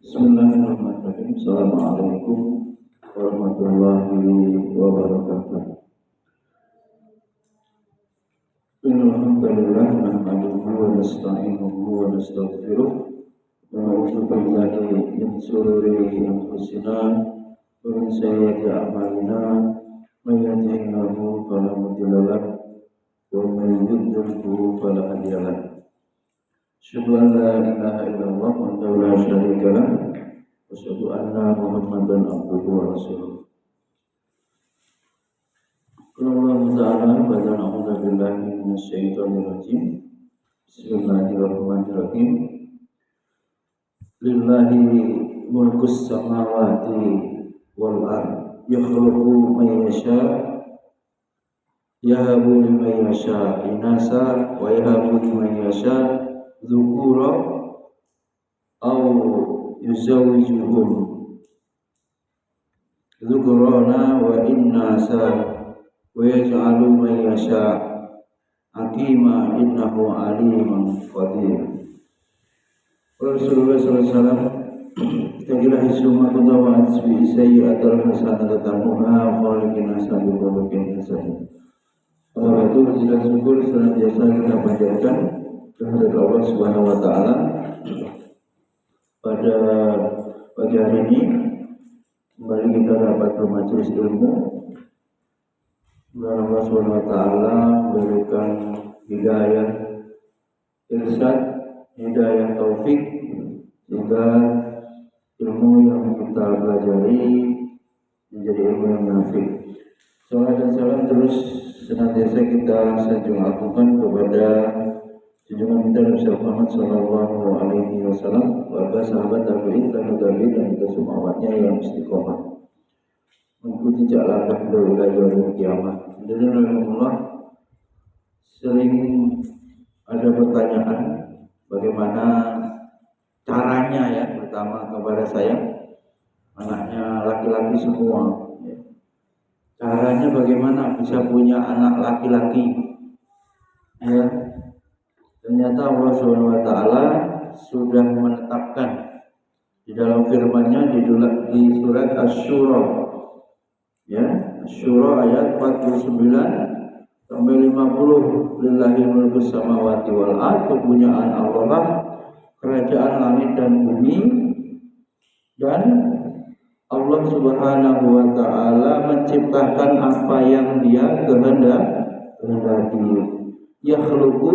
Bismillahirrahmanirrahim. Assalamualaikum warahmatullahi wabarakatuh. Innal hamdalillah nahmaduhu wa nasta'inuhu wa nastaghfiruh wa na'udzu billahi min shururi anfusina wa min sayyiati a'malina may yahdihillahu fala mudilla lahu wa may yudlilhu fala hadiya lahu. Asyhadu an la ilaha illallah wahdahu la syarika lahu wa asyhadu anna Muhammadan abduhu wa rasuluh. Qala Allah ta'ala wa na'udzu billahi minasy syaithanir rajim. Bismillahirrahmanirrahim. Lillahi mulkus samawati wal ardh yakhluqu man yasha yahabu liman yasha inasa wa yahabu liman yasha dzukura aw yuzawwijuhum dzukrana wa innasa wa yaj'alu man yasha aqima innahu alimun qadir. Rasulullah sallallahu alaihi wasallam kira hisuma kutawa asbi sayyi'atul hasanata tamuha khaliqin hasan bi khuluqin hasan. Oleh itu berjilat syukur senantiasa kita panjatkan kehadirat Allah Subhanahu wa taala pada pagi hari ini. Kembali kita dapat bermajelis ilmu. Semoga Allah Subhanahu wa taala memberikan hidayah irsyad, hidayah taufik sehingga ilmu yang kita pelajari menjadi ilmu yang nafi'. Salam dan salam terus senantiasa kita sanjung agungkan kepada junjungan kita Nabi Muhammad sallallahu alaihi wasallam, warga sahabat tabi'in dan tabi'in dan kita semua umatnya yang istiqomah mengikuti jalan beliau ila yaumil qiyamah. Jadi Allah sering ada pertanyaan bagaimana caranya ya, pertama kepada saya anaknya laki-laki semua. Caranya bagaimana bisa punya anak laki-laki? Ya, ternyata Allah Subhanahu wa taala sudah menetapkan di dalam firman-Nya di surat Asy-Syura. Ya, Asy-Syura ayat 49 sampai 50. Lillahi mulkus samawati wal ardh, kepunyaan Allah lah kerajaan langit dan bumi, dan Allah Subhanahu wa taala menciptakan apa yang Dia kehendaki. Yakhluqu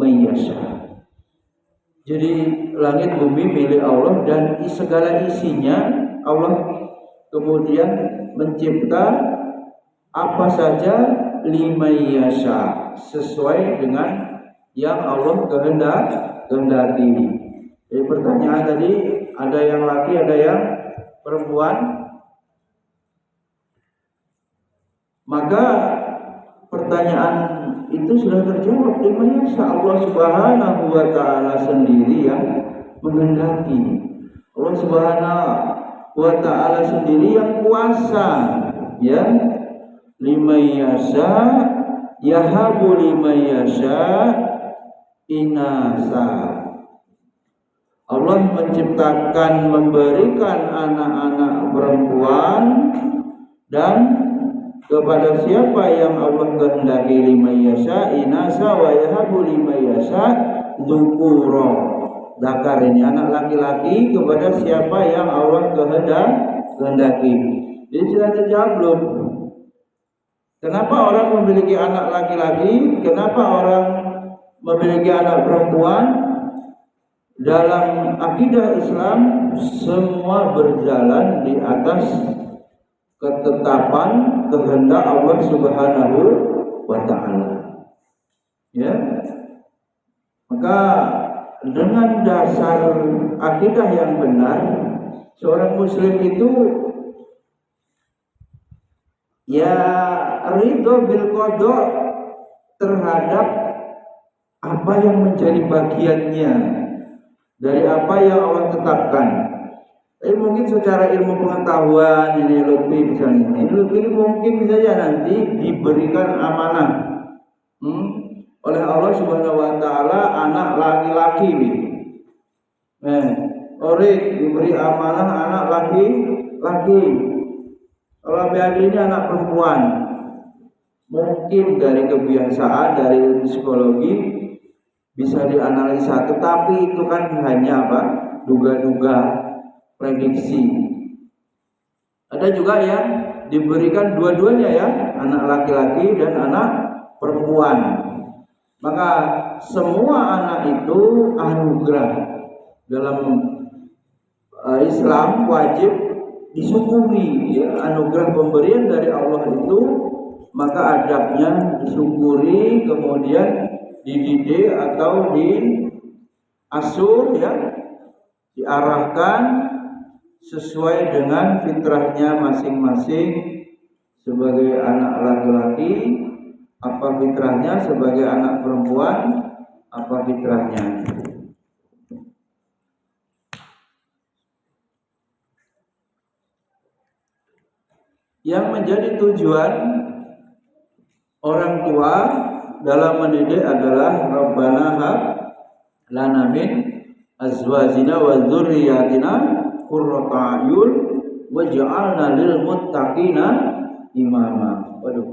may yasha. Jadi langit bumi milik Allah dan segala isinya Allah kemudian mencipta apa saja liman yasha sesuai dengan yang Allah kehendaki. Jadi pertanyaan tadi, ada yang laki, ada yang perempuan. Maka pertanyaan itu sudah terjawab. Liman yasha, Allah Subhanahu wa taala sendiri yang menghendaki. Allah Subhanahu wa taala sendiri yang kuasa, ya. Liman yasha yahabu liman yasha inasa. Allah menciptakan, memberikan anak-anak perempuan, dan kepada siapa yang Allah kehendaki liman yasha inasa wa yahabu liman yasha dzukura. Zakar ini anak laki-laki kepada siapa yang Allah kehendaki. Jadi sudah terjawab belum? Kenapa orang memiliki anak laki-laki? Kenapa orang memiliki anak perempuan? Dalam akidah Islam semua berjalan di atas ketetapan kehendak Allah Subhanahu wa taala. Ya. Maka dengan dasar akidah yang benar, seorang muslim itu ya ridho bil qada terhadap apa yang menjadi bagiannya dari apa yang Allah tetapkan. Tapi mungkin secara ilmu pengetahuan ini lebih misalnya, ini lebih mungkin saja nanti diberikan amanah oleh Allah Subhanahu wa taala anak laki-laki. Orik diberi amanah anak laki-laki. Kalau Abi ini anak perempuan. Mungkin dari kebiasaan, dari psikologi bisa dianalisa, tetapi itu kan hanya apa? Duga-duga, prediksi. Ada juga yang diberikan dua-duanya ya, anak laki-laki dan anak perempuan. Maka semua anak itu anugerah. Dalam Islam wajib disyukuri ya, anugerah pemberian dari Allah itu, maka adabnya disyukuri, kemudian dididik atau diasuh ya, diarahkan sesuai dengan fitrahnya masing-masing. Sebagai anak laki-laki apa fitrahnya, sebagai anak perempuan apa fitrahnya. Yang menjadi tujuan orang tua dalam mendidik adalah Rabbana hab lana min azwajina wa dzurriyyatina qurrata a'yun waj'alna lil muttaqina imama. Waduh.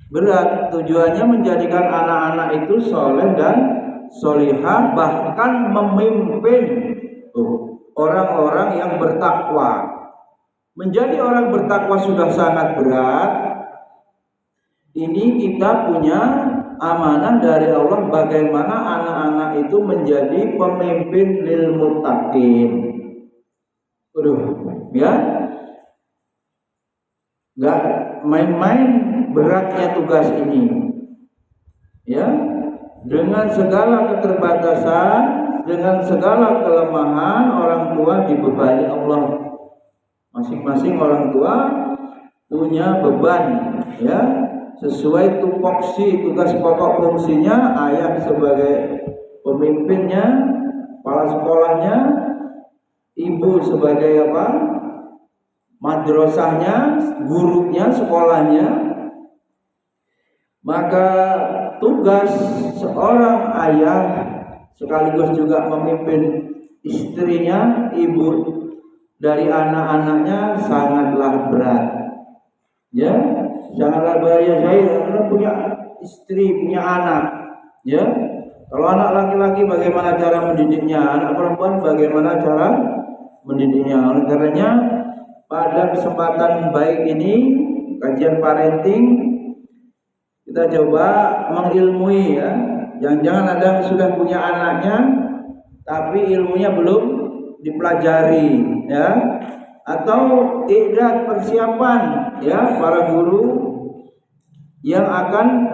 Berat, tujuannya menjadikan anak-anak itu soleh dan solihah, bahkan memimpin orang-orang yang bertakwa. Menjadi orang bertakwa sudah sangat berat. Ini kita punya amanah dari Allah bagaimana anak-anak itu menjadi pemimpin lil muttaqin. Ya. Enggak main-main beratnya tugas ini. Ya. Dengan segala keterbatasan, dengan segala kelemahan, orang tua dibebani Allah. Masing-masing orang tua punya beban ya, sesuai tupoksi, tugas pokok fungsinya. Ayah sebagai pemimpinnya, kepala sekolahnya, ibu sebagai apa? Madrasahnya, gurunya, sekolahnya. Maka tugas seorang ayah sekaligus juga memimpin istrinya, ibu dari anak-anaknya sangatlah berat. Ya, sangatlah berat ya. Saya punya istri, punya anak. Ya, kalau anak laki-laki bagaimana cara mendidiknya, anak perempuan bagaimana cara mendidiknya. Oleh karenanya pada kesempatan baik ini, kajian parenting, kita coba mengilmui ya. Jangan-jangan ada yang sudah punya anaknya tapi ilmunya belum dipelajari ya, atau i'dad persiapan ya para guru yang akan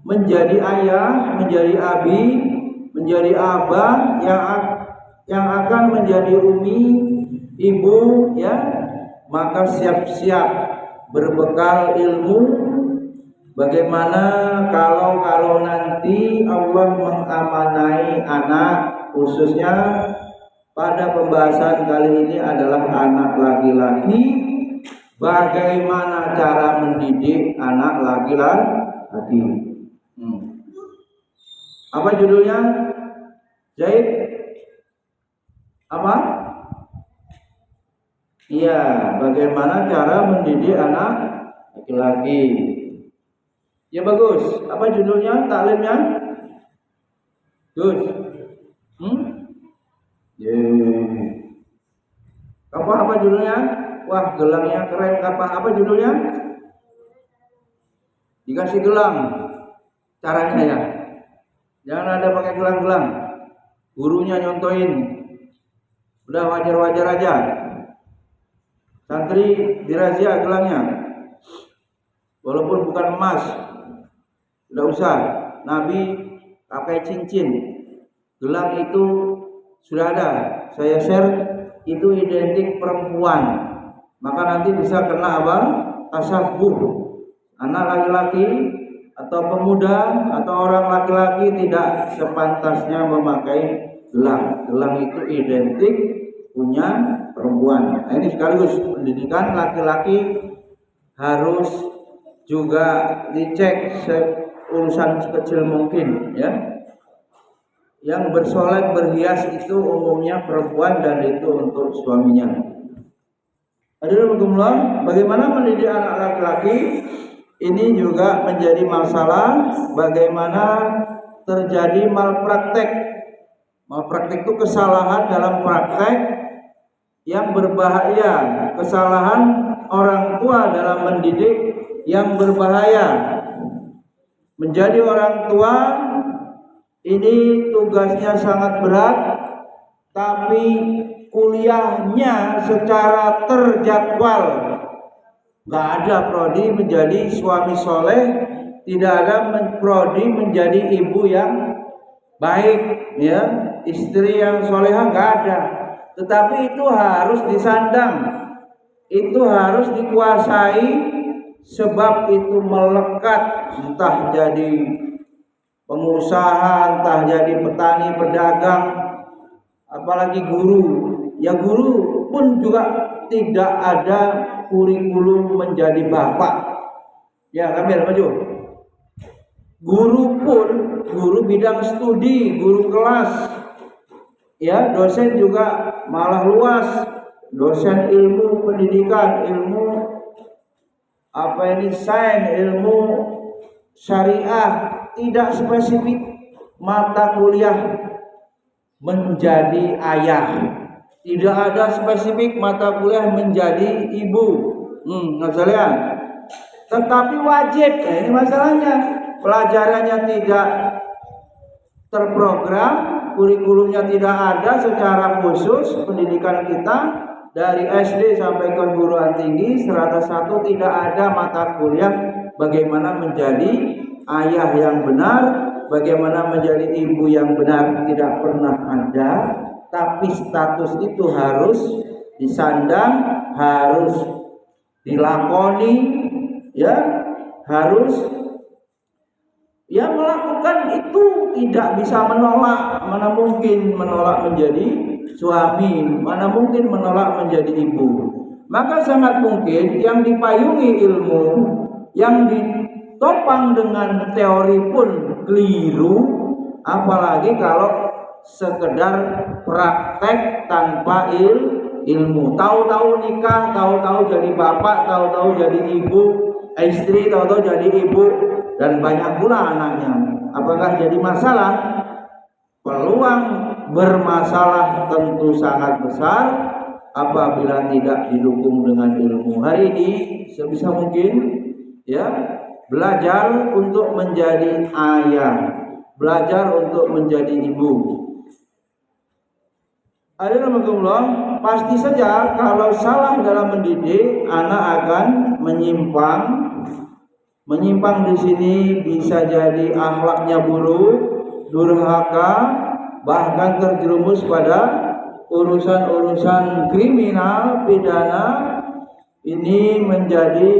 menjadi ayah, menjadi abi, menjadi abah, yang akan menjadi umi, ibu ya. Maka siap-siap berbekal ilmu. Bagaimana kalau nanti Allah mengamanai anak, khususnya pada pembahasan kali ini adalah anak laki-laki. Bagaimana cara mendidik anak laki-laki? Apa judulnya? Zaid? Apa? Iya, bagaimana cara mendidik anak laki-laki? Ya bagus. Apa judulnya? Taklimnya? Gus. Apa judulnya? Wah, gelangnya keren. Apa judulnya? Dikasih gelang. Caranya ya. Jangan ada pakai gelang-gelang. Gurunya nyontoin. Udah wajar-wajar aja. Santri dirazia gelangnya. Walaupun bukan emas. Tidak usah. Nabi pakai cincin. Gelang itu sudah ada. Saya share, itu identik perempuan. Maka nanti bisa kena apa? Tasabbuh. Anak laki-laki atau pemuda atau orang laki-laki tidak sepantasnya memakai gelang. Gelang itu identik punya perempuan. Nah, ini sekaligus pendidikan laki-laki harus juga dicek urusan sekecil mungkin ya. Yang bersolek berhias itu umumnya perempuan dan itu untuk suaminya. Alhamdulillah, bagaimana mendidik anak laki-laki ini juga menjadi masalah. Bagaimana terjadi malpraktek. Malpraktek itu kesalahan dalam praktek yang berbahaya, kesalahan orang tua dalam mendidik yang berbahaya. Menjadi orang tua ini tugasnya sangat berat, tapi kuliahnya secara terjadwal. Gak ada prodi menjadi suami soleh, tidak ada prodi menjadi ibu yang baik, ya, istri yang soleha, gak ada. Tetapi itu harus disandang, itu harus dikuasai, sebab itu melekat, entah jadi pengusaha, entah jadi petani, pedagang, apalagi guru. Ya guru pun juga tidak ada kurikulum menjadi bapak. Ya, Kamil maju. Guru pun, guru bidang studi, guru kelas, ya, dosen juga malah luas. Dosen ilmu pendidikan, ilmu sains, ilmu syariah, tidak spesifik mata kuliah menjadi ayah. Tidak ada spesifik mata kuliah menjadi ibu. Masalahnya. Tetapi wajib, ini masalahnya. Pelajarannya tidak terprogram, kurikulumnya tidak ada secara khusus. Pendidikan kita dari SD sampai perguruan tinggi strata 1 tidak ada mata kuliah bagaimana menjadi ayah yang benar, bagaimana menjadi ibu yang benar, tidak pernah ada. Tapi status itu harus disandang, harus dilakoni, ya, harus melakukan itu. Tidak bisa menolak. Mana mungkin menolak menjadi suami, mana mungkin menolak menjadi ibu. Maka sangat mungkin yang dipayungi ilmu, yang ditopang dengan teori pun keliru, apalagi kalau sekedar praktek tanpa ilmu. Tahu-tahu nikah, tahu-tahu jadi bapak, tahu-tahu jadi ibu, istri, tahu-tahu jadi ibu, dan banyak pula anaknya. Apakah jadi masalah? Peluang bermasalah tentu sangat besar apabila tidak didukung dengan ilmu. Hari ini sebisa mungkin, ya, belajar untuk menjadi ayah, belajar untuk menjadi ibu. Alhamdulillah, pasti saja kalau salah dalam mendidik, anak akan menyimpang. Menyimpang di sini bisa jadi akhlaknya buruk, durhaka, bahkan terjerumus pada urusan-urusan kriminal, pidana. Ini menjadi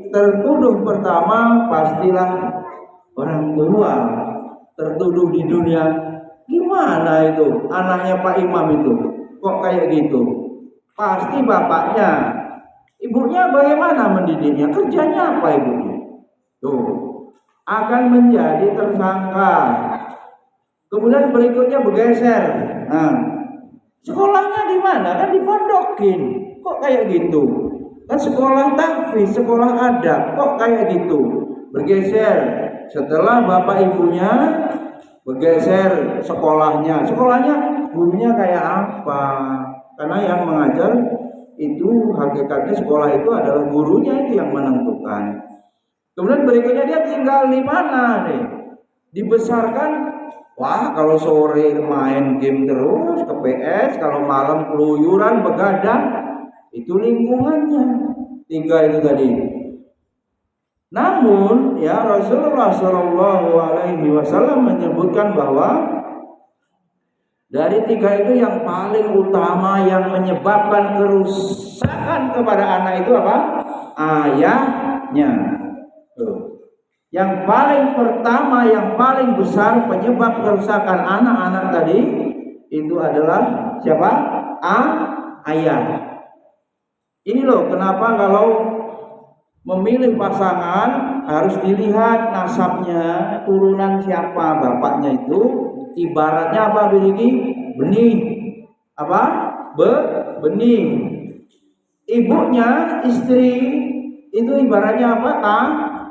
tertuduh pertama pastilah orang tua. Tertuduh di dunia. Gimana itu anaknya Pak Imam itu kok kayak gitu? Pasti bapaknya. Ibunya bagaimana mendidiknya? Kerjanya apa ibunya? Tuh, akan menjadi tersangka. Kemudian berikutnya bergeser. Nah, sekolahnya di mana? Kan dipondokin. Kok kayak gitu? Kan sekolah tahfiz, sekolah adab. Kok kayak gitu? Bergeser. Setelah bapak ibunya bergeser sekolahnya. Sekolahnya gurunya kayak apa? Karena yang mengajar itu hakikatnya sekolah itu adalah gurunya itu yang menentukan. Kemudian berikutnya dia tinggal di mana nih? Dibesarkan, wah kalau sore main game terus ke PS, kalau malam keluyuran begadang, itu lingkungannya. 3 itu tadi. Namun ya Rasulullah SAW menyebutkan bahwa dari 3 itu yang paling utama yang menyebabkan kerusakan kepada anak itu apa? Ayahnya. Yang paling pertama, yang paling besar penyebab kerusakan anak-anak tadi itu adalah siapa? Ayah. Ini loh kenapa kalau memilih pasangan harus dilihat nasabnya, turunan siapa bapaknya itu, ibaratnya apa miliki benih apa benih. Ibunya istri itu ibaratnya apa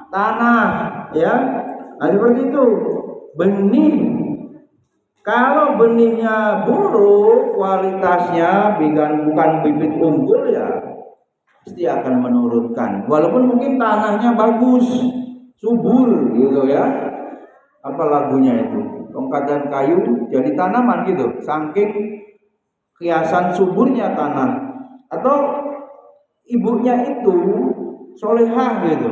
tanah ya. Nah, seperti itu benih. Kalau benihnya buruk kualitasnya bukan bibit unggul ya pasti akan menurunkan. Walaupun mungkin tanahnya bagus subur gitu ya. Apa lagunya itu, tongkat dan kayu jadi tanaman gitu, saking hiasan suburnya tanah. Atau ibunya itu solehah gitu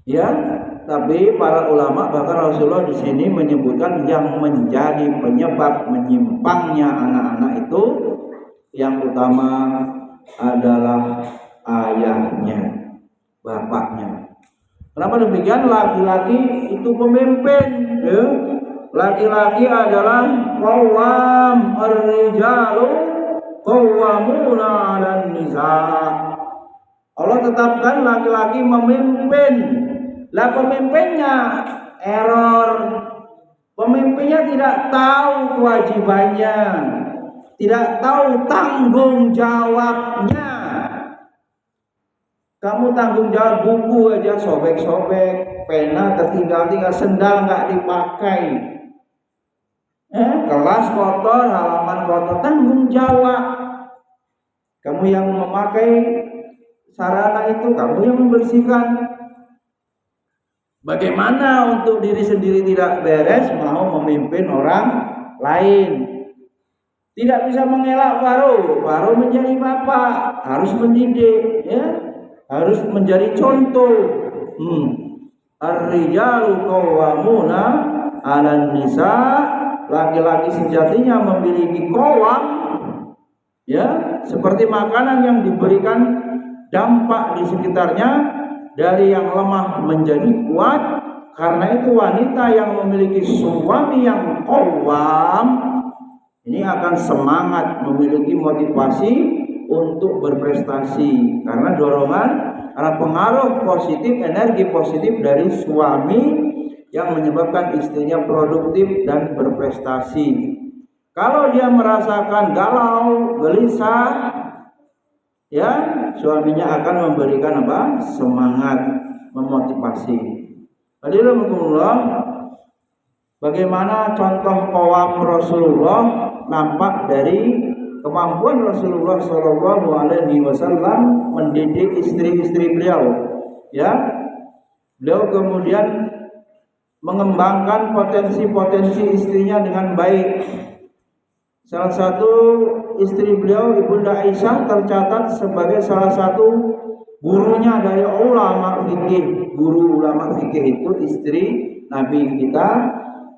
ya. Tapi para ulama bahkan Rasulullah di sini menyebutkan yang menjadi penyebab menyimpangnya anak-anak itu yang utama adalah ayahnya, bapaknya. Kenapa demikian? Laki-laki itu pemimpin ya. Laki-laki adalah qawwam, ar-rijalu qawwamuna 'alan nisa. Allah tetapkan laki-laki memimpin. Lah pemimpinnya error. Pemimpinnya tidak tahu kewajibannya, tidak tahu tanggung jawabnya. Kamu tanggung jawab buku aja sobek-sobek, pena tertinggal-tinggal, sendal nggak dipakai, kelas kotor, halaman kotor, tanggung jawab. Kamu yang memakai sarana itu, kamu yang membersihkan. Bagaimana untuk diri sendiri tidak beres, mau memimpin orang lain? Tidak bisa mengelak Faro menjadi bapak, harus mendidik, ya, harus menjadi contoh. Ar-rijalu qawwamuna 'alan nisa. Laki-laki sejatinya memiliki qawwam, ya, seperti makanan yang diberikan dampak di sekitarnya. Dari yang lemah menjadi kuat. Karena itu wanita yang memiliki suami yang qawwam ini akan semangat, memiliki motivasi untuk berprestasi. Karena dorongan, karena pengaruh positif, energi positif dari suami yang menyebabkan istrinya produktif dan berprestasi. Kalau dia merasakan galau, gelisah, ya, suaminya akan memberikan apa? Semangat, memotivasi. Hadirin bagaimana contoh qawwam Rasulullah nampak dari kemampuan Rasulullah Shallallahu Alaihi Wasallam mendidik istri-istri beliau. Ya, beliau kemudian mengembangkan potensi-potensi istrinya dengan baik. Salah satu istri beliau, Ibunda Aisyah, tercatat sebagai salah satu gurunya dari ulama fikih. Guru ulama fikih itu istri Nabi kita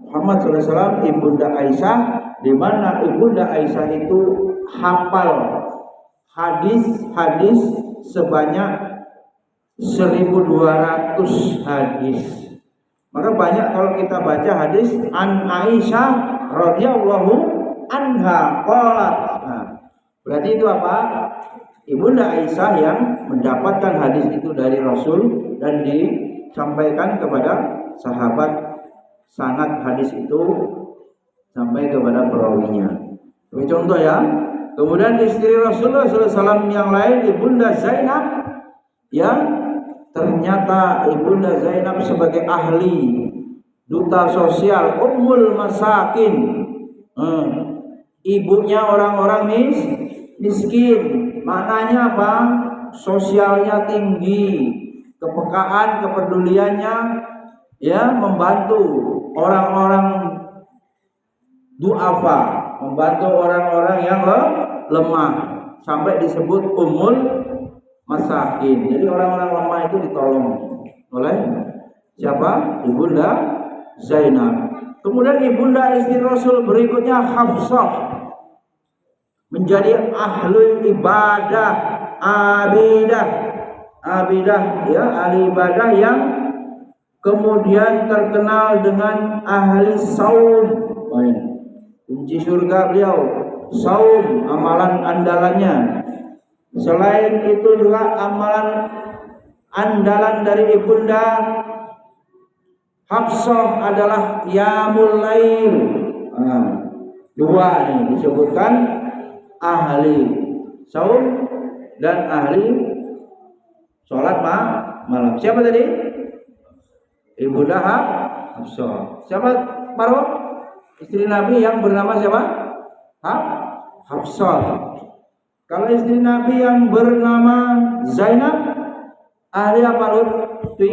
Muhammad SAW, Ibunda Aisyah, di mana Ibunda Aisyah itu hafal hadis sebanyak 1.200 hadis. Maka banyak kalau kita baca hadis an Aisyah radhiyallahu anha qalat. Nah, berarti itu apa? Ibunda Aisyah yang mendapatkan hadis itu dari Rasul dan disampaikan kepada sahabat. Sanad hadis itu sampai kepada perawinya. Ini contoh ya. Kemudian istri Rasulullah SAW yang lain, Ibunda Zainab, ya, ternyata Ibunda Zainab sebagai ahli duta sosial, ummul masakin, ibunya orang-orang miskin. Maknanya apa? Sosialnya tinggi, kepekaan, kepeduliannya, ya, membantu orang-orang du'afa, membantu orang-orang yang lemah, sampai disebut ummul masakin. Jadi orang-orang lemah itu ditolong oleh siapa? Ibunda Zainab. Kemudian ibunda istri Rasul berikutnya Hafsah, menjadi ahli ibadah, abidah, ya, ahli ibadah yang kemudian terkenal dengan ahli saum. Kunci surga beliau saum, amalan andalannya. Selain itu juga amalan andalan dari Ibunda Hafsah adalah qiyamul lail. Dua nih disebutkan ahli saum dan ahli sholat malam. Siapa tadi? Ibunda Hafsah. Siapa Marwah? Istri Nabi yang bernama siapa? Hafsah. Kalau istri Nabi yang bernama Zainab, ahli apa Lutfi?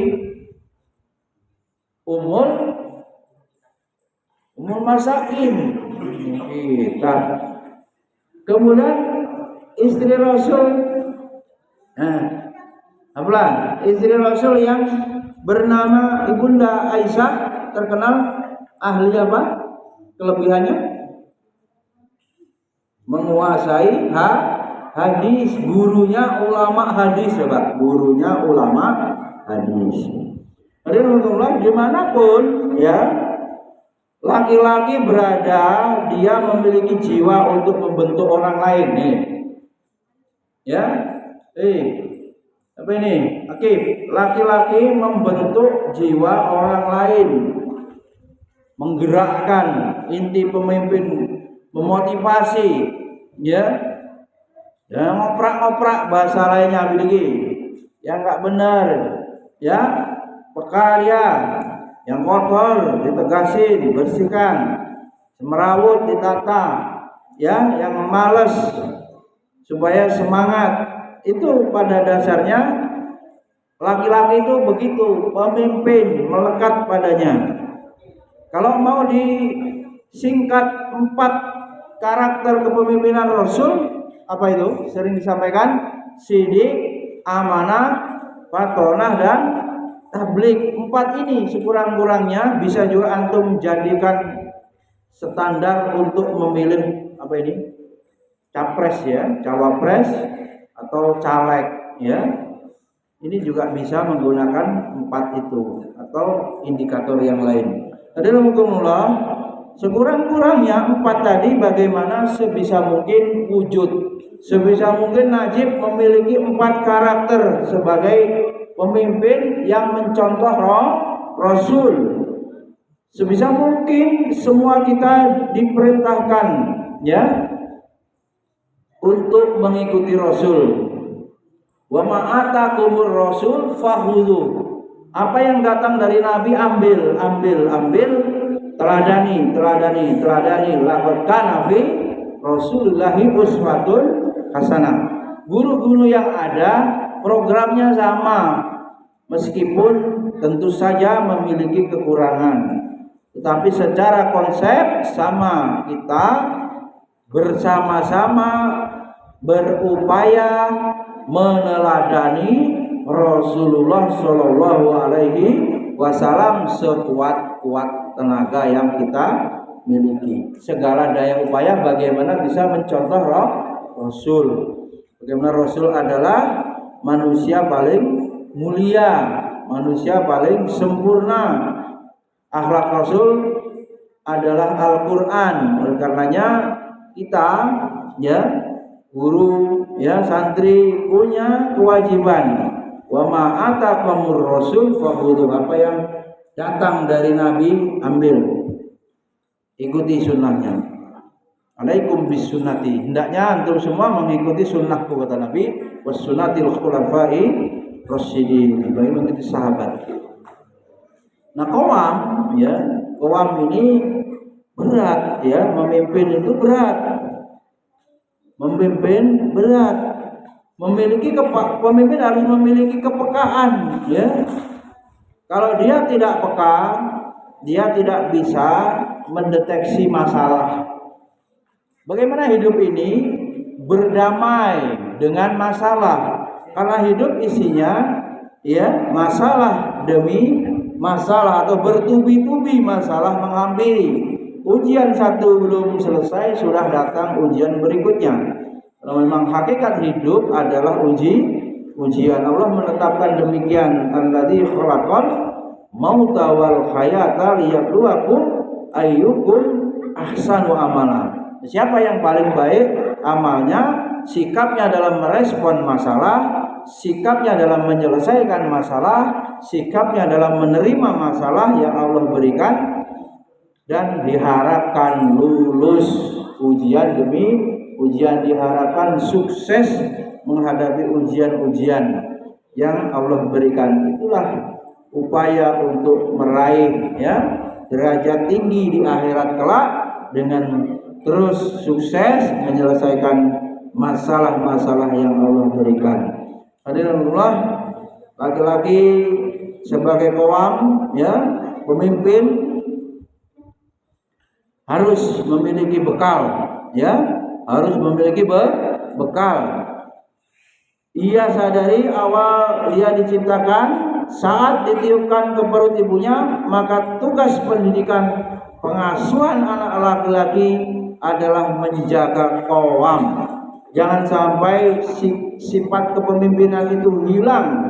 Ummul masakin. Kita. Kemudian istri Rasul. Apalah? Istri Rasul yang bernama Ibunda Aisyah terkenal ahli apa? Kelebihannya menguasai hadis, gurunya ulama hadis, coba. Gurunya ulama hadis. Jadi menurut dimanapun ya laki-laki berada, dia memiliki jiwa untuk membentuk orang lain nih. Ya, apa ini? Akib, laki-laki membentuk jiwa orang lain, menggerakkan inti pemimpin, memotivasi, ya ngoprak-ngoprak bahasa lainnya miliki, yang nggak benar, ya pekarya, yang kotor ditegasin, bersihkan, semerawut ditata, ya yang malas supaya semangat. Itu pada dasarnya laki-laki itu begitu, pemimpin melekat padanya. Kalau mau disingkat 4 karakter kepemimpinan Rasul, apa itu? Sering disampaikan, sidik, amanah, patonah, dan tablik. 4 ini sekurang-kurangnya bisa juga antum jadikan standar untuk memilih apa ini? Capres ya, cawapres atau caleg ya. Ini juga bisa menggunakan 4 itu atau indikator yang lain. Alhamdulillah, sekurang-kurangnya 4 tadi bagaimana sebisa mungkin wujud, sebisa mungkin Najib memiliki 4 karakter sebagai pemimpin yang mencontoh Rasul. Sebisa mungkin semua kita diperintahkan ya untuk mengikuti Rasul. Wa ma'atakumur Rasul fakhudhu. Apa yang datang dari Nabi ambil. Teladani. Laqad kana fi Rasulillahi uswatun hasanah. Guru-guru yang ada programnya sama, meskipun tentu saja memiliki kekurangan, tetapi secara konsep sama. Kita bersama-sama berupaya meneladani Rasulullah Shallallahu Alaihi Wasallam sekuat-kuat tenaga yang kita miliki. Segala daya upaya bagaimana bisa mencontoh Rasul. Bagaimana Rasul adalah manusia paling mulia, manusia paling sempurna. Akhlak Rasul adalah Al-Quran. Oleh karenanya kita ya guru ya santri punya kewajiban. Wa ma atakumur Rasul fakhudhu. Apa yang datang dari Nabi ambil, ikuti sunnahnya. Alaikum bis sunnati. Hendaknya antum semua mengikuti sunnahku, kata Nabi, was sunnatil khulafai rasyidin. Bagi mengikuti sahabat. Nah, qawam ini berat ya, memimpin itu berat. Memimpin berat. Pemimpin harus memiliki kepekaan ya. Kalau dia tidak peka, dia tidak bisa mendeteksi masalah. Bagaimana hidup ini berdamai dengan masalah? Karena hidup isinya ya masalah demi masalah atau bertubi-tubi masalah menghampiri. Ujian satu belum selesai, sudah datang ujian berikutnya. Kalau memang hakikat hidup adalah ujian, Allah menetapkan demikian. Alladzi khalaqal mauta wal hayata liyabluwakum ayyukum ahsanu amala. Siapa yang paling baik amalnya, sikapnya dalam merespon masalah, sikapnya dalam menyelesaikan masalah, sikapnya dalam menerima masalah yang Allah berikan, dan diharapkan lulus ujian demi ujian, diharapkan sukses menghadapi ujian-ujian yang Allah berikan. Itulah upaya untuk meraih derajat tinggi di akhirat kelak dengan terus sukses menyelesaikan masalah-masalah yang Allah berikan. Hadirin Allah, laki-laki sebagai qawam, pemimpin harus memiliki bekal, harus memiliki bekal. Ia sadari awal dia diciptakan, saat ditiupkan ke perut ibunya, maka tugas pendidikan pengasuhan anak laki-laki adalah menjaga qawam. Jangan sampai sifat kepemimpinan itu hilang,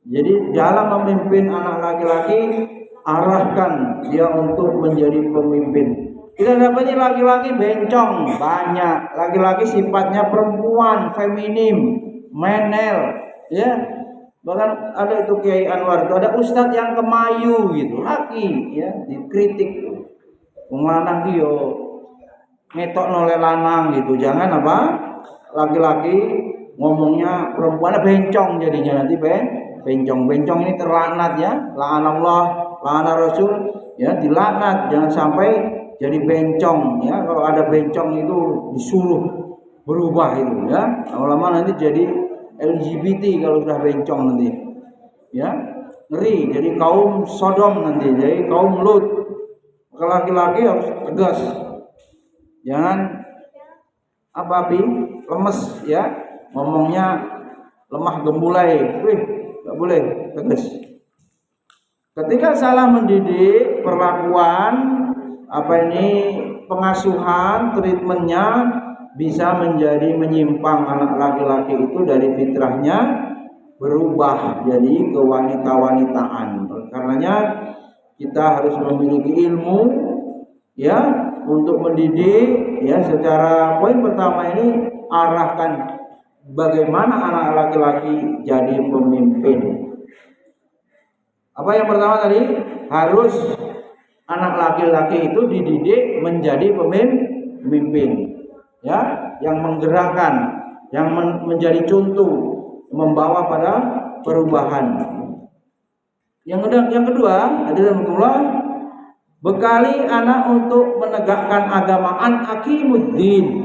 Jadi dalam memimpin anak laki-laki, arahkan dia untuk menjadi pemimpin. Kita dapati laki-laki bencong banyak, laki-laki sifatnya perempuan, feminim, menel, Bahkan ada itu Kiai Anwar, ada ustadz yang kemayu gitu, laki, dikritik. Wong lanang ki yo ngetok noleh lanang gitu. Jangan laki-laki ngomongnya perempuan bencong jadinya nanti bencong. Bencong ini terlaknat la'an Allah, la'an Rasul, dilaknat. Jangan sampai jadi bencong, Kalau ada bencong itu disuruh berubah itu, Lama-lama nanti jadi LGBT kalau sudah bencong nanti, ngeri. Jadi kaum Sodom nanti, jadi kaum Lut. Laki-laki harus tegas, jangan lemes, ngomongnya lemah gemulai, nggak boleh, tegas. Ketika salah mendidik, perlakuan pengasuhan, treatmentnya bisa menjadi menyimpang. Anak laki-laki itu dari fitrahnya berubah jadi kewanita-wanitaan. Karenanya kita harus memiliki ilmu untuk mendidik secara poin pertama ini, arahkan bagaimana anak laki-laki jadi pemimpin. Apa yang pertama tadi? Harus anak laki-laki itu dididik menjadi pemimpin, yang menggerakkan, yang menjadi contoh, membawa pada perubahan. Yang kedua adalah bekali anak untuk menegakkan agama. An aqimuddin.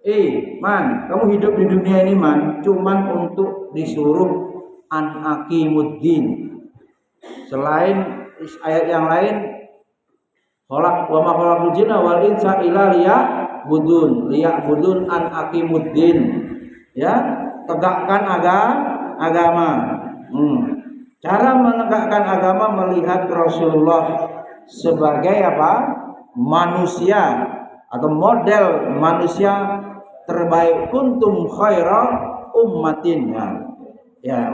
Kamu hidup di dunia ini cuman untuk disuruh an aqimuddin. Selain ayat yang lain, wa ma khalaqul jinna wal insa illa liya'budun an aqimuddin. Tegakkan agama. Cara menegakkan agama melihat Rasulullah sebagai manusia atau model manusia terbaik. Kuntum khaira ummatin.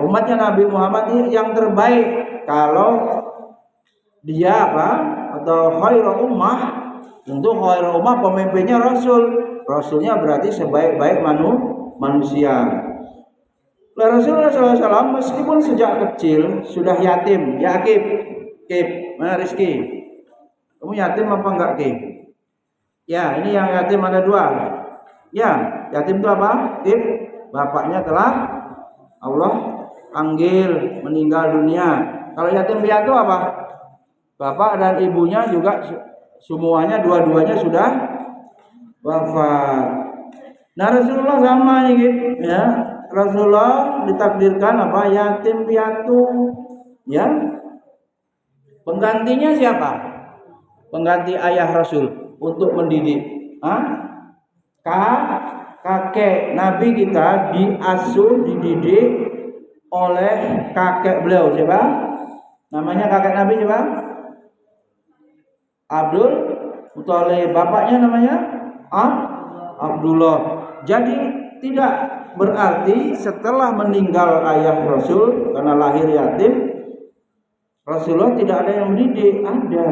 Umatnya Nabi Muhammad ini yang terbaik. Kalau dia atau khaira ummah, tentu khaira ummah pemimpinnya Rasulnya berarti sebaik-baik manusia. Rasulullah SAW meskipun sejak kecil sudah yatim, Kip, mana Rizki? Kamu yatim apa enggak, Kip? Ini yang yatim ada 2. Yatim itu apa? Kip, bapaknya telah Allah panggil meninggal dunia. Kalau yatim piatu apa? Bapak dan ibunya juga semuanya dua-duanya sudah wafat. Nah, Rasulullah sama ini, Rasulullah ditakdirkan yatim piatu, Penggantinya siapa? Pengganti ayah Rasul untuk mendidik. Kakek Nabi kita diasuh, dididik oleh kakek beliau. Siapa? Namanya kakek Nabi siapa? Abdul Muthalib. Bapaknya namanya Abdullah. Jadi tidak berarti setelah meninggal ayah Rasul karena lahir yatim, Rasulullah tidak ada yang mendidik. Ada.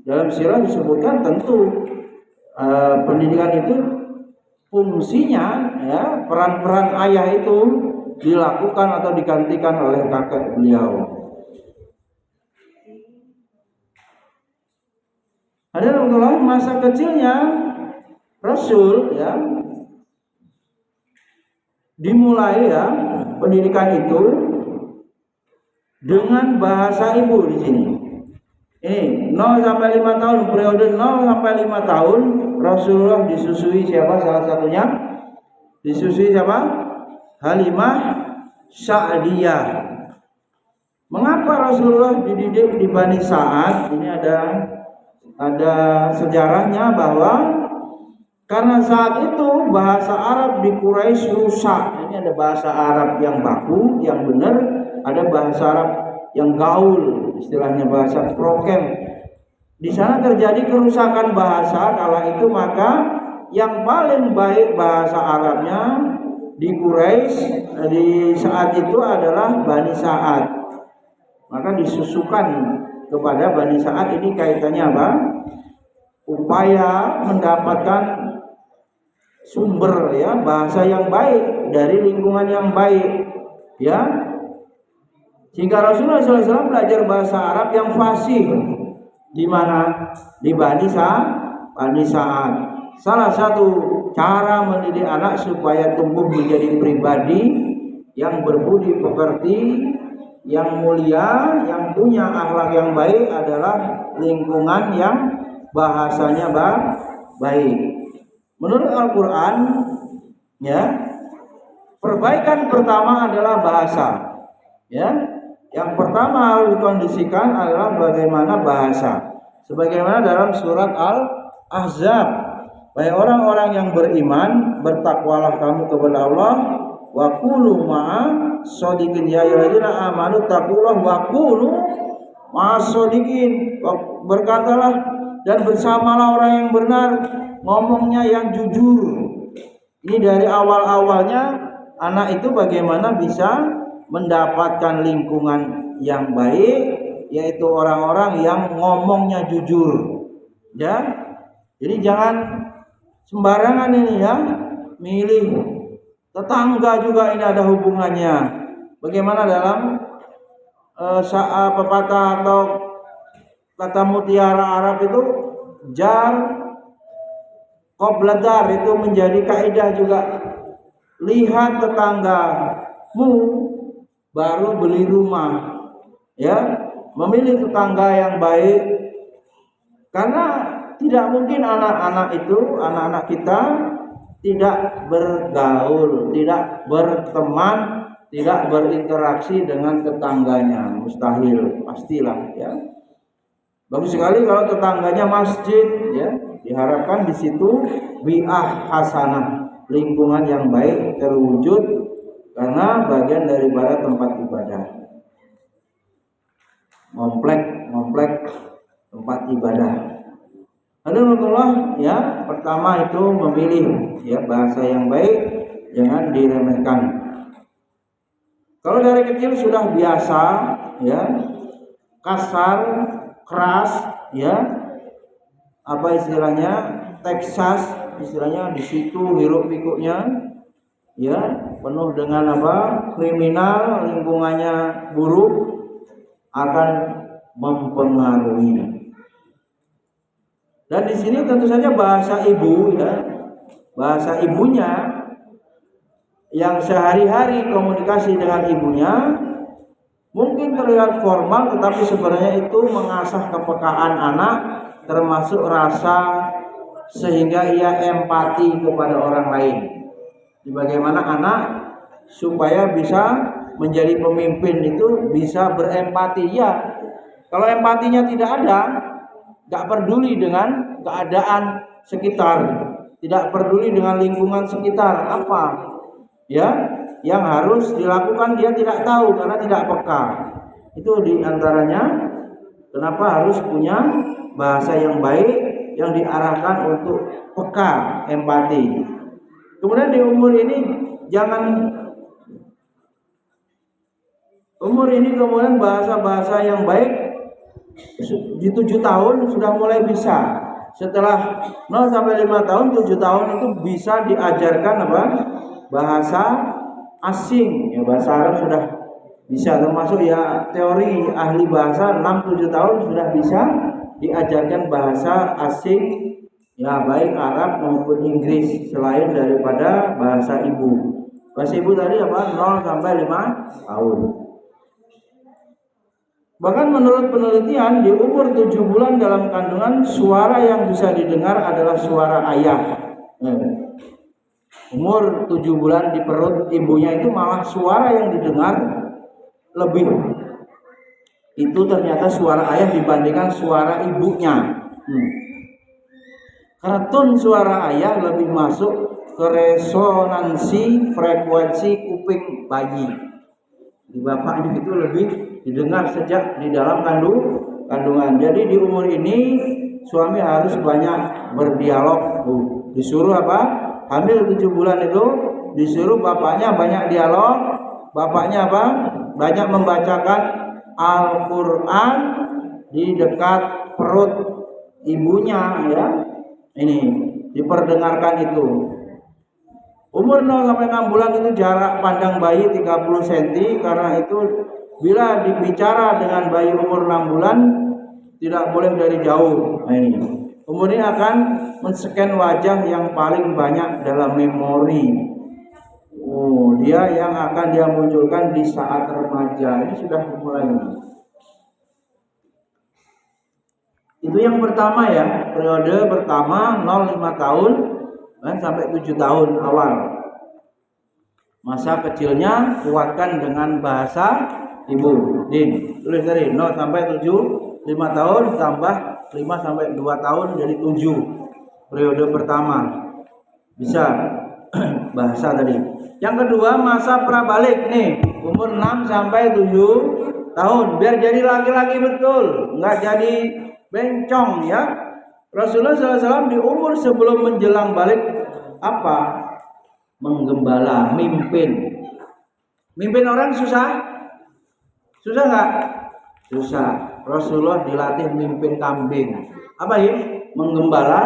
Dalam sirah disebutkan tentu pendidikan itu fungsinya, peran-peran ayah itu dilakukan atau digantikan oleh kakek beliau. Alhamdulillah masa kecilnya Rasul ya dimulai ya pendidikan itu dengan bahasa ibu di sini. Ini 0 sampai 5 tahun, periode 0 sampai 5 tahun Rasulullah disusui siapa salah satunya? Disusui siapa? Halimah Sa'diyah. Mengapa Rasulullah dididik di Bani Sa'ad? Ini ada sejarahnya bahwa karena saat itu bahasa Arab di Quraisy rusak. Ini ada bahasa Arab yang baku, yang benar, ada bahasa Arab yang gaul, istilahnya bahasa prokem. Di sana terjadi kerusakan bahasa kala itu, maka yang paling baik bahasa Arabnya di Quraisy di saat itu adalah Bani Sa'ad. Maka disusukan kepada Bani Sa'ad. Ini kaitannya apa? Upaya mendapatkan sumber ya bahasa yang baik dari lingkungan yang baik ya, sehingga Rasulullah SAW belajar bahasa Arab yang fasih di mana? Di Bani Sa'ad. Salah satu cara mendidik anak supaya tumbuh menjadi pribadi yang berbudi pekerti, yang mulia, yang punya akhlak yang baik adalah lingkungan yang bahasanya baik. Menurut Al-Quran ya, perbaikan pertama adalah bahasa ya. Yang pertama harus dikondisikan adalah bagaimana bahasa, sebagaimana dalam surat Al-Ahzab, wahai orang-orang yang beriman, bertakwalah kamu kepada Allah, wa qulu ma'a shodiqin, ya ayyuhalladzina amanu taqullaha wa qulu ma'a shodiqin, berkatalah dan bersamalah orang yang benar, ngomongnya yang jujur. Ini dari awal-awalnya anak itu bagaimana bisa mendapatkan lingkungan yang baik, yaitu orang-orang yang ngomongnya jujur ya. Jadi jangan sembarangan ini ya, milih tetangga juga ini ada hubungannya. Bagaimana dalam pepatah atau kata mutiara Arab itu, jar qabla dar, itu menjadi kaidah juga. Lihat tetanggamu baru beli rumah ya, memilih tetangga yang baik, karena tidak mungkin anak-anak kita tidak bergaul, tidak berteman, tidak berinteraksi dengan tetangganya, mustahil, pastilah ya. Bagus sekali kalau tetangganya masjid ya, diharapkan di situ bi'ah hasanah, lingkungan yang baik terwujud karena bagian daripada tempat ibadah. Komplek tempat ibadah. Alhamdulillah ya, pertama itu memilih ya bahasa yang baik, jangan diremehkan. Kalau dari kecil sudah biasa ya kasar, keras ya, apa istilahnya, Texas istilahnya, di situ hiruk pikuknya ya, penuh dengan apa, kriminal, lingkungannya buruk, akan mempengaruhi. Dan di sini tentu saja bahasa ibu ya, bahasa ibunya yang sehari-hari komunikasi dengan ibunya mungkin terlihat formal, tetapi sebenarnya itu mengasah kepekaan anak, termasuk rasa, sehingga ia empati kepada orang lain. Bagaimana anak supaya bisa menjadi pemimpin itu bisa berempati ya. Kalau empatinya tidak ada, gak peduli dengan keadaan sekitar, tidak peduli dengan lingkungan sekitar, apa ya yang harus dilakukan dia tidak tahu karena tidak peka. Itu diantaranya kenapa harus punya bahasa yang baik yang diarahkan untuk peka, empati. Kemudian di umur ini kemudian bahasa-bahasa yang baik di 7 tahun sudah mulai bisa. Setelah 0 sampai 5 tahun, 7 tahun itu bisa diajarkan apa? Bahasa asing, ya bahasa Arab sudah bisa, termasuk ya teori ahli bahasa 6-7 tahun sudah bisa diajarkan bahasa asing, ya baik Arab maupun Inggris selain daripada bahasa ibu. Bahasa ibu tadi apa? 0 sampai 5 tahun. Bahkan menurut penelitian di umur 7 bulan dalam kandungan, suara yang bisa didengar adalah suara ayah. Umur 7 bulan di perut ibunya itu malah suara yang didengar lebih. Itu ternyata suara ayah dibandingkan suara ibunya. Karena tone suara ayah lebih masuk ke resonansi frekuensi kuping bayi. Di bapaknya itu lebih didengar sejak di dalam kandungan. Jadi di umur ini suami harus banyak berdialog. Disuruh apa? Hamil 7 bulan itu disuruh bapaknya banyak dialog. Bapaknya apa? Banyak membacakan Al-Quran di dekat perut ibunya, ya. Ini diperdengarkan itu. Umur 0 sampai 6 bulan itu jarak pandang bayi 30 cm. Karena itu bila dibicara dengan bayi umur 6 bulan tidak boleh dari jauh. Nah, ini. Kemudian akan men-scan wajah yang paling banyak dalam memori. Dia yang akan dia munculkan di saat remaja. Ini sudah mulai. Itu yang pertama ya, periode pertama 0-5 tahun sampai 7 tahun awal. Masa kecilnya kuatkan dengan bahasa ibu. Tulis dari 0 sampai 7, 5 tahun tambah 5 sampai 2 tahun jadi 7. Periode pertama. Bisa bahasa tadi. Yang kedua masa prabalik nih, umur 6 sampai 7 tahun. Biar jadi laki-laki betul, enggak jadi bencong ya. Rasulullah SAW di umur sebelum menjelang balik apa? Menggembala, mimpin. Mimpin orang susah? Susah nggak? Susah. Rasulullah dilatih mimpin kambing. Apa ya? Menggembala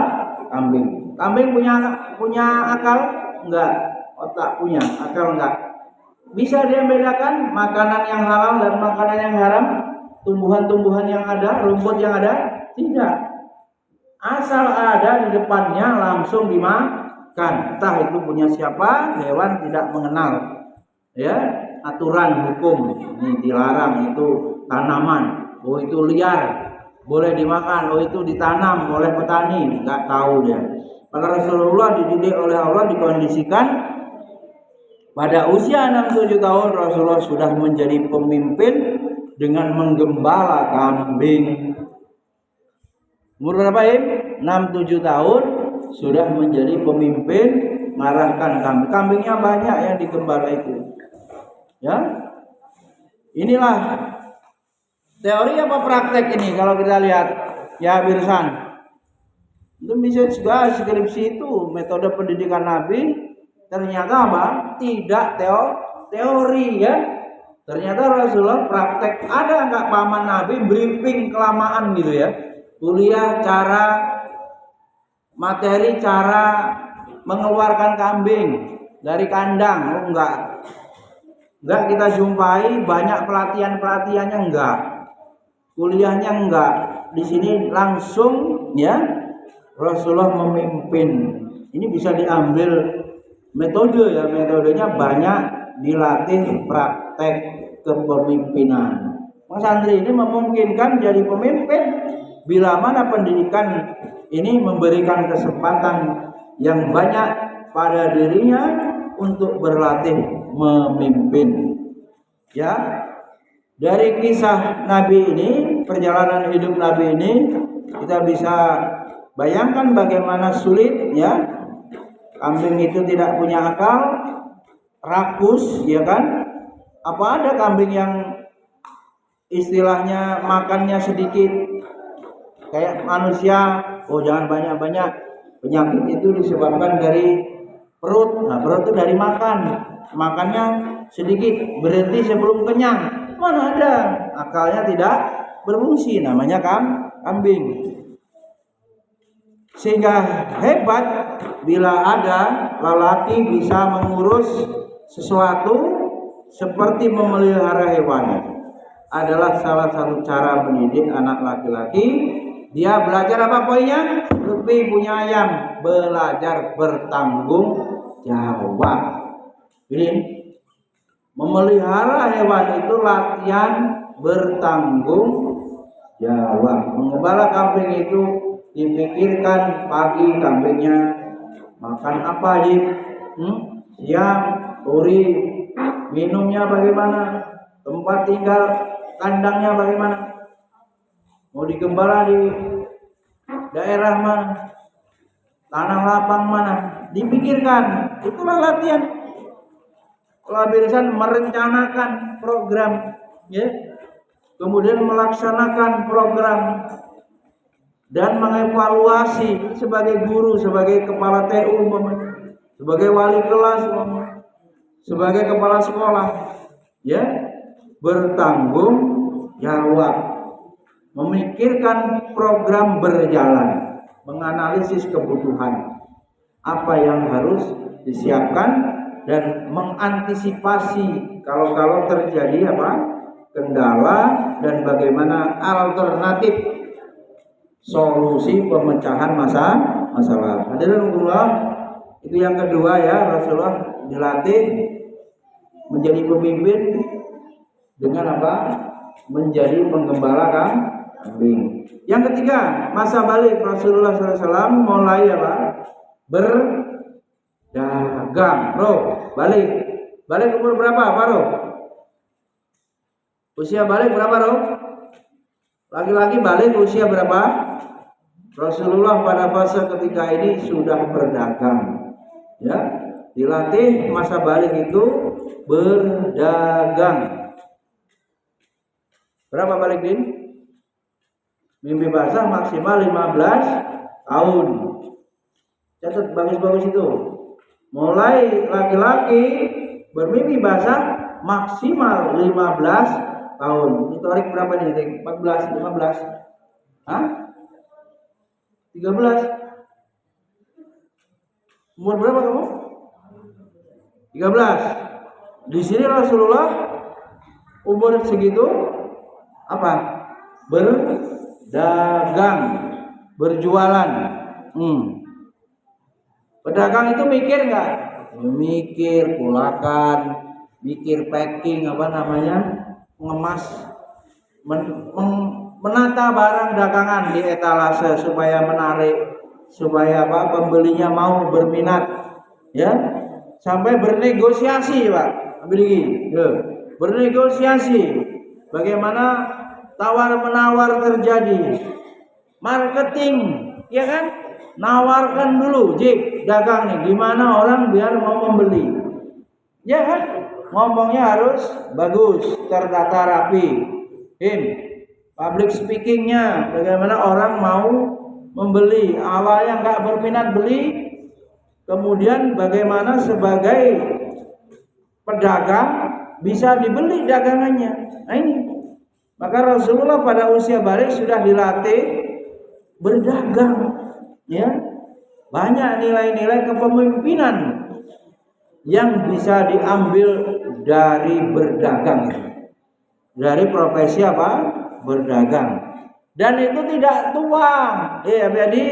kambing. Kambing punya akal? Enggak. Otak punya, akal enggak. Bisa dia bedakan makanan yang halal dan makanan yang haram? Tumbuhan-tumbuhan yang ada, rumput yang ada? Tidak. Asal ada di depannya langsung dimakan. Entah itu punya siapa, hewan tidak mengenal. Ya, aturan hukum. Ini dilarang, itu tanaman. Oh itu liar, boleh dimakan. Oh itu ditanam oleh petani, enggak tahu dia. Pada Rasulullah dididik oleh Allah, dikondisikan pada usia 6-7 tahun Rasulullah sudah menjadi pemimpin dengan menggembala kambing. Umur berapa ya? 6-7 tahun sudah menjadi pemimpin mengarahkan kambing. Kambingnya banyak yang digembala itu. Ya. Inilah teori apa praktek ini kalau kita lihat ya Birsan. Itu bisa juga skripsi itu metode pendidikan Nabi. Ternyata apa? Tidak teori ya. Ternyata Rasulullah praktek. Ada nggak paman Nabi briefing kelamaan gitu ya? Kuliah materi cara mengeluarkan kambing dari kandang. Oh, enggak kita jumpai. Banyak pelatihannya enggak. Kuliahnya enggak. Di sini langsung ya Rasulullah memimpin. Ini bisa diambil metode ya, metodenya banyak dilatih praktek kepemimpinan. Mas Andri ini memungkinkan jadi pemimpin bila mana pendidikan ini memberikan kesempatan yang banyak pada dirinya untuk berlatih memimpin. Ya, dari kisah Nabi ini, perjalanan hidup Nabi ini, kita bisa bayangkan bagaimana sulit ya. Kambing itu tidak punya akal, rakus, ya kan? Apa ada kambing yang istilahnya makannya sedikit, kayak manusia? Oh jangan banyak-banyak. Penyakit itu disebabkan dari perut. Nah perut itu dari makan. Makannya sedikit, berhenti sebelum kenyang. Mana ada? Akalnya tidak berfungsi. Namanya kambing. Sehingga hebat bila ada lelaki bisa mengurus sesuatu seperti memelihara hewan adalah salah satu cara mendidik anak laki-laki. Dia belajar apa poinnya? Lebih punya ayam, belajar bertanggung jawab. Ini memelihara hewan itu latihan bertanggung jawab. Mengembala kambing itu dipikirkan pagi kambingnya makan apa aja, siang, sore, minumnya bagaimana, tempat tinggal kandangnya bagaimana, mau digembala di daerah mana, tanah lapang mana, dipikirkan. Itulah latihan. Kebiasaan merencanakan program, ya, kemudian melaksanakan program dan mengevaluasi sebagai guru, sebagai kepala TU, sebagai wali kelas, sebagai kepala sekolah, ya, bertanggung jawab, memikirkan program berjalan, menganalisis kebutuhan apa yang harus disiapkan dan mengantisipasi kalau terjadi kendala dan bagaimana alternatif solusi pemecahan masalah. Hadirin Allah, itu yang kedua ya, Rasulullah dilatih menjadi pemimpin dengan menjadi penggembala kambing. Yang ketiga, masa balik Rasulullah SAW mulai berdagang. Balik umur berapa, Pak Roh? Usia balik berapa, Roh? Laki-laki balik usia berapa? Rasulullah pada fase ketika ini sudah berdagang, ya, dilatih masa balik itu berdagang. Berapa balik Din? Mimpi basah maksimal 15 tahun. Catat bagus-bagus itu. Mulai laki-laki bermimpi basah maksimal 15 tahun. Ini tarik berapa nih? 14, 15? Hah? 13? Umur berapa kamu? 13. Di sini Rasulullah umur segitu berdagang, berjualan. Pedagang itu mikir nggak? Mikir pulakan, mikir packing mengemas, menata barang dagangan di etalase supaya menarik, supaya pembelinya mau berminat, ya, sampai bernegosiasi, Pak. Bernegosiasi, bagaimana tawar menawar terjadi, marketing, ya kan? Nawarkan dulu, Jik, dagang nih, gimana orang biar mau membeli, ya kan? Ngomongnya harus bagus, terdata rapi. Public speakingnya, bagaimana orang mau membeli. Awalnya nggak berminat beli, kemudian bagaimana sebagai pedagang bisa dibeli dagangannya. Nah ini, maka Rasulullah pada usia balik sudah dilatih berdagang, ya. Banyak nilai-nilai kepemimpinan yang bisa diambil dari berdagang, dari profesi berdagang. Dan itu tidak tua, jadi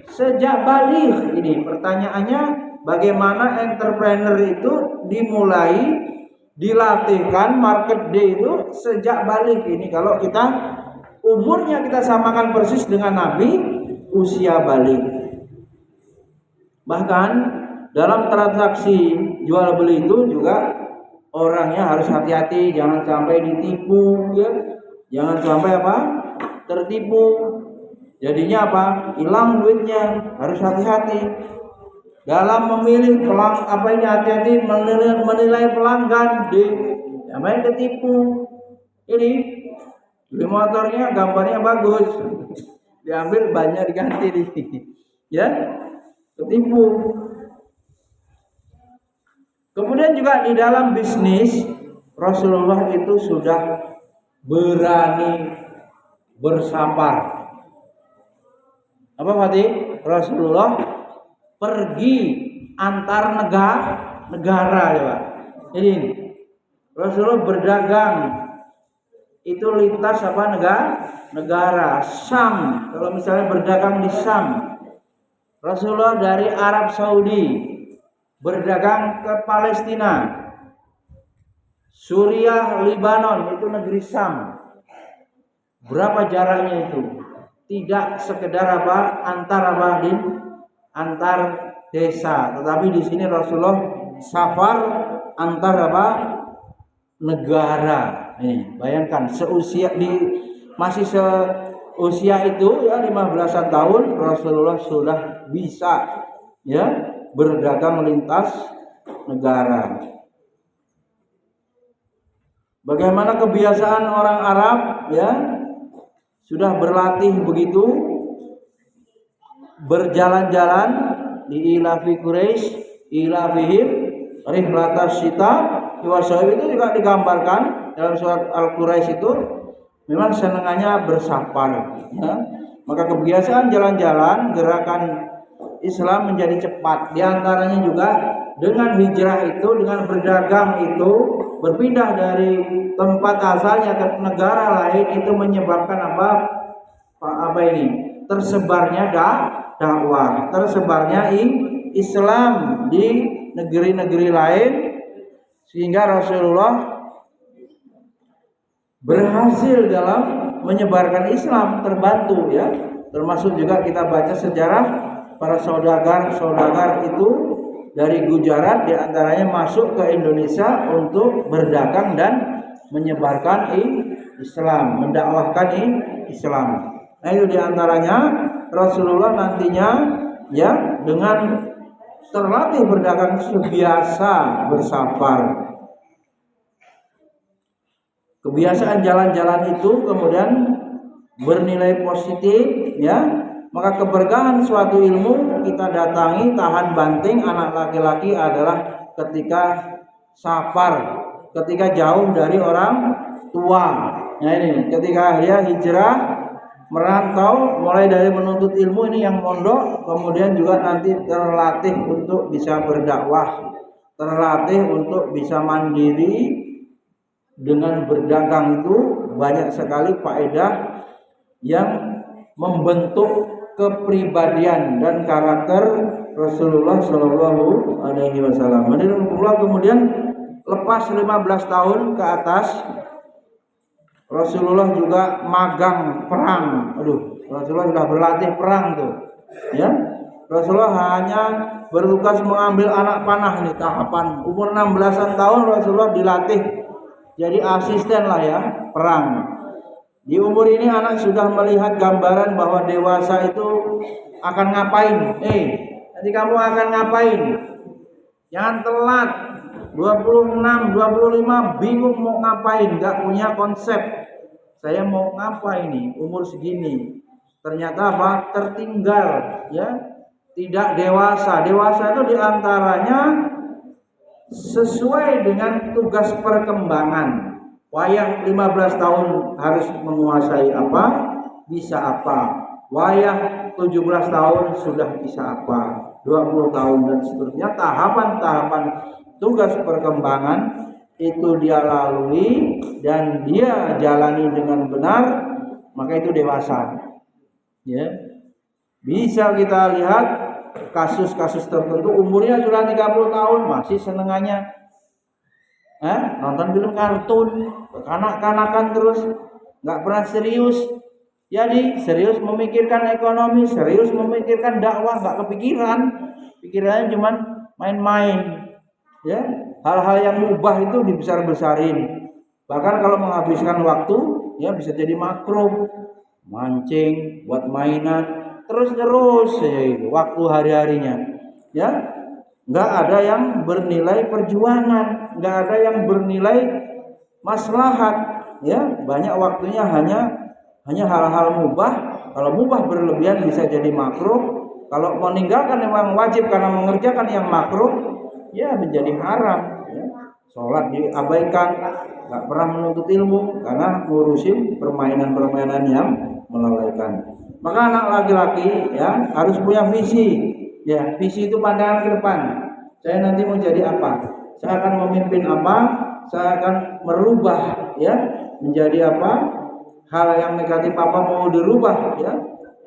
sejak balik. Ini pertanyaannya, bagaimana entrepreneur itu dimulai, dilatihkan market day itu sejak balik. Ini kalau kita umurnya kita samakan persis dengan Nabi, usia balik. Bahkan dalam transaksi jual beli itu juga orangnya harus hati-hati, jangan sampai ditipu, ya. Jangan sampai tertipu. Jadinya hilang duitnya, harus hati-hati. Dalam memilih hati-hati menilai pelanggan, jangan ketipu. Ini beli motornya gambarnya bagus, diambil banyak diganti ya, ketipu. Kemudian juga di dalam bisnis Rasulullah itu sudah berani bersabar. Apa Fatih? Rasulullah pergi antar negara ya Pak. Ini Rasulullah berdagang itu lintas apa negara Syam. Kalau misalnya berdagang di Syam, Rasulullah dari Arab Saudi berdagang ke Palestina, Suriah, Lebanon, itu negeri Syam. Berapa jaraknya itu? Tidak sekedar antar desa, tetapi di sini Rasulullah safar antar negara. Nih, bayangkan masih seusia itu ya 15 tahun Rasulullah sudah bisa ya berdagang lintas negara. Bagaimana kebiasaan orang Arab ya, sudah berlatih begitu, berjalan-jalan di ilafi Quraisy, ilafihim rihlatas syita wasyawib, itu juga digambarkan dalam surat Al-Quraisy itu memang senangannya bersafar ya. Maka kebiasaan jalan-jalan, gerakan Islam menjadi cepat. Di antaranya juga dengan hijrah itu, dengan berdagang itu, berpindah dari tempat asalnya ke negara lain, itu menyebabkan apa ini? Tersebarnya dakwah, tersebarnya Islam di negeri-negeri lain, sehingga Rasulullah berhasil dalam menyebarkan Islam, terbantu ya. Termasuk juga kita baca sejarah para saudagar itu dari Gujarat, diantaranya masuk ke Indonesia untuk berdagang dan menyebarkan Islam, mendakwahkan Islam. Nah, itu diantaranya Rasulullah nantinya ya dengan terlatih berdagang biasa bersafar. Kebiasaan jalan-jalan itu kemudian bernilai positif ya. Maka keberkahan suatu ilmu kita datangi, tahan banting anak laki-laki adalah ketika safar, ketika jauh dari orang tua. Nah ini ketika dia hijrah, merantau, mulai dari menuntut ilmu ini yang mondok, kemudian juga nanti terlatih untuk bisa berdakwah, terlatih untuk bisa mandiri. Dengan berdagang itu banyak sekali faedah yang membentuk kepribadian dan karakter Rasulullah Shallallahu Alaihi Wasallam. Kemudian lepas 15 tahun ke atas, Rasulullah juga magang perang. Rasulullah sudah berlatih perang tuh, ya. Rasulullah hanya bertugas mengambil anak panah ini tahapan. Umur 16-an tahun Rasulullah dilatih jadi asisten lah ya perang. Di umur ini anak sudah melihat gambaran bahwa dewasa itu akan ngapain. Nanti kamu akan ngapain? Jangan telat. 26, 25 bingung mau ngapain, gak punya konsep. Saya mau ngapain nih umur segini? Ternyata tertinggal ya. Tidak dewasa. Dewasa itu diantaranya sesuai dengan tugas perkembangan. Wayah 15 tahun harus menguasai apa, bisa apa. Wayah 17 tahun sudah bisa apa, 20 tahun dan seterusnya. Tahapan-tahapan tugas perkembangan itu dia lalui dan dia jalani dengan benar, maka itu dewasa. Ya. Bisa kita lihat kasus-kasus tertentu umurnya sudah 30 tahun masih senengannya nonton film kartun, kanak-kanakan terus, nggak pernah serius. Jadi serius memikirkan ekonomi, serius memikirkan dakwah, nggak kepikiran. Pikirannya cuma main-main. Ya, hal-hal yang mubah itu dibesar-besarin. Bahkan kalau menghabiskan waktu, ya bisa jadi makruh, mancing, buat mainan. Terus waktu hari-harinya ya, nggak ada yang bernilai perjuangan, nggak ada yang bernilai maslahat ya. Banyak waktunya hanya hal-hal mubah. Kalau mubah berlebihan bisa jadi makruh. Kalau meninggalkan yang wajib karena mengerjakan yang makruh ya menjadi haram ya. Sholat diabaikan, nggak pernah menuntut ilmu karena ngurusin permainan-permainan yang melalaikan. Maka anak laki-laki ya harus punya visi. Ya, visi itu pandangan ke depan. Saya nanti mau jadi apa? saya akan memimpin apa, saya akan merubah ya menjadi apa, hal yang negatif apa mau dirubah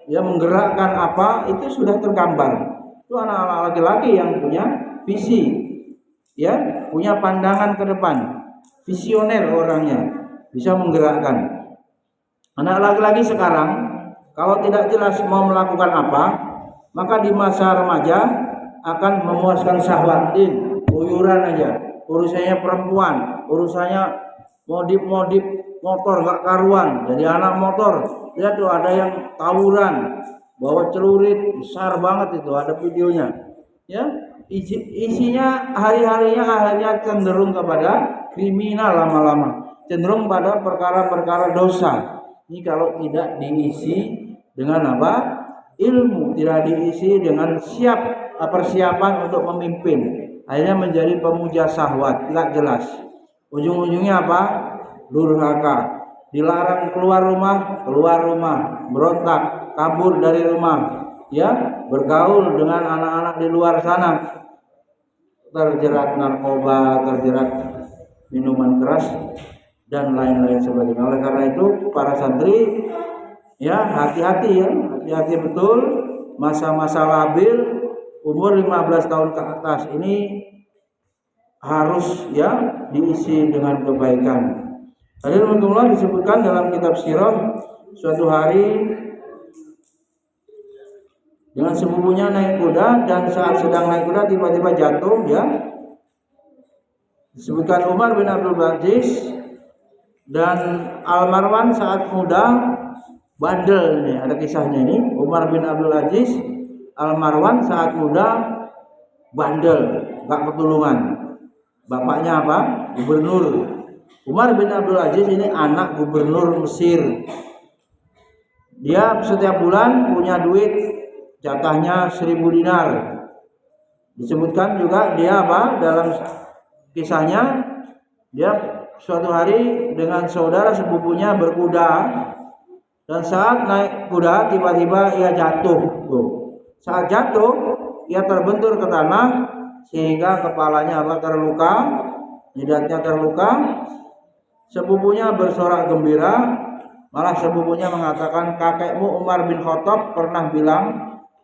ya menggerakkan apa, itu sudah tergambar. Itu anak-anak laki-laki yang punya visi, ya punya pandangan ke depan, visioner orangnya, bisa menggerakkan. Anak laki-laki sekarang kalau tidak jelas mau melakukan apa, maka di masa remaja akan memuaskan syahwat, uyuran aja, urusannya perempuan, urusannya modif motor gak karuan, jadi anak motor. Lihat tuh ada yang tawuran, bawa celurit besar banget, itu ada videonya. Ya, isinya hari-harinya akhirnya cenderung kepada kriminal lama-lama, cenderung pada perkara-perkara dosa. Ini kalau tidak diisi dengan apa? Ilmu, tidak diisi dengan persiapan untuk memimpin, akhirnya menjadi pemuja syahwat, tidak jelas. Ujung-ujungnya apa? Durhaka, dilarang keluar rumah, berontak, kabur dari rumah, ya, bergaul dengan anak-anak di luar sana, terjerat narkoba, terjerat minuman keras dan lain-lain sebagainya. Oleh karena itu para santri ya hati-hati betul, masa-masa labil umur 15 tahun ke atas ini harus ya diisi dengan kebaikan. Hadirin Allah, disebutkan dalam kitab sirah, suatu hari dengan sepupunya naik kuda, dan saat sedang naik kuda tiba-tiba jatuh ya. Disebutkan Umar bin Abdul Aziz dan Al-Marwan saat muda bandel, nih ada kisahnya ini. Umar bin Abdul Aziz, Al-Marwan saat muda bandel, gak ketulungan. Bapaknya apa? Gubernur. Umar bin Abdul Aziz ini anak gubernur Mesir. Dia setiap bulan punya duit jatahnya 1000 dinar. Disebutkan juga dia apa? Dalam kisahnya dia suatu hari dengan saudara sepupunya berkuda, dan saat naik kuda tiba-tiba ia jatuh. Saat jatuh ia terbentur ke tanah sehingga kepalanya apa? Terluka, jidatnya terluka. Sepupunya bersorak gembira, malah sepupunya mengatakan, kakekmu Umar bin Khattab pernah bilang